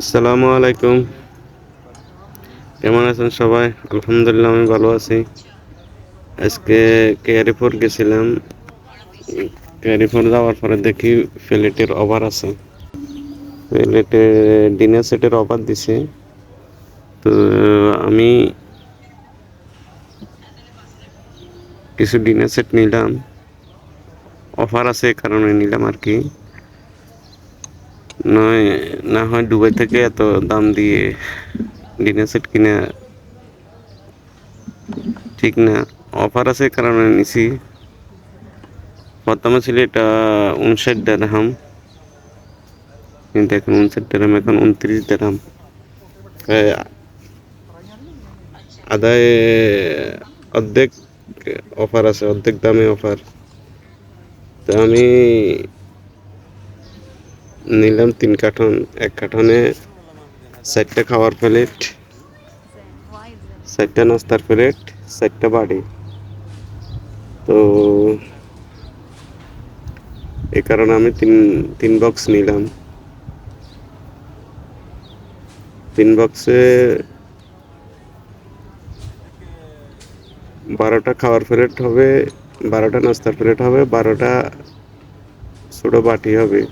আসসালামু আলাইকুম। কেমন আছেন সবাই? আলহামদুলিল্লাহ আমি ভালো আছি। আজকে কেয়ারিফোর গেছিলাম। কেয়ারিফোর যাওয়ার পরে দেখি প্লেটের অফার আছে। প্লেটে ডিনার সেটের অফার দিছে। তো আমি কিছু ডিনার সেট নিলাম। অফার আছে এ কারণে নিলাম আর কি। নয় না হয় দুবাই থেকে এত দাম দিয়ে ডিনার সেট কিনা ঠিক না। অফার আছে এ কারণে নিছি। প্রথমে ছিল এটা ৫৯ দিরহাম, কিন্তু এখন ৫৯ দিরহাম, এখন ২৯ দিরহাম। আদায় অর্ধেক অফার আছে, অর্ধেক দামে অফার। তো আমি নিলাম ৩ কার্টন। ১ কার্টনে ৪টা খাওয়ার প্লেট, ৪টা নাস্তার প্লেট, ৪টা বাটি। তো এই কারণে আমি তিন বক্স নিলাম। ৩ বক্সে ১২টা খাওয়ার প্লেট হবে, ১২টা নাস্তার প্লেট হবে, ১২টা ছোট বাটি হবে।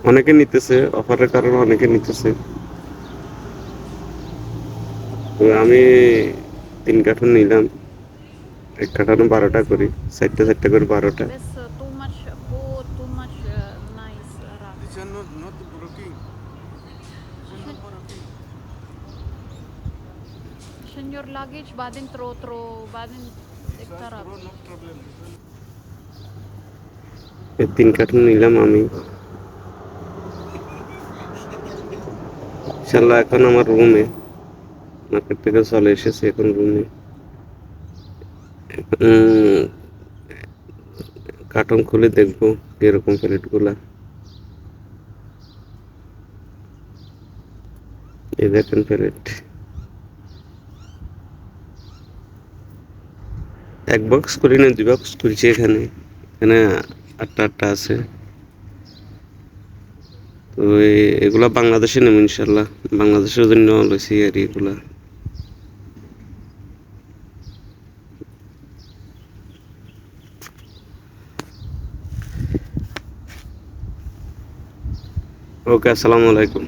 অনেকে নিতেছে, অফারের কারণে অনেকে নিতেছে। তো আমি ৩ কার্টন নিলাম। ১ কার্টনে ১২টা করি, ৪টা ৪টা করে ১২টা। This one not broken. This one not broken. This one pro no problem. This one. এই ৩ কার্টন নিলাম আমি। ইনশাল্লাহ এখন আমার রুমে, মার্কেট থেকে চলে এসেছি এখন রুমে। কার্টন খুলে দেখবো কিরকম প্লেটগুলা। এই দেখেন প্লেট। ১ বক্স করি না, ২ বক্স করেছি এখানে। এখানে ৮টা আছে। তো এগুলা বাংলাদেশে নেব ইনশাল্লাহ। বাংলাদেশের জন্য লইছি আর এগুলা। ওকে, আসসালামু আলাইকুম।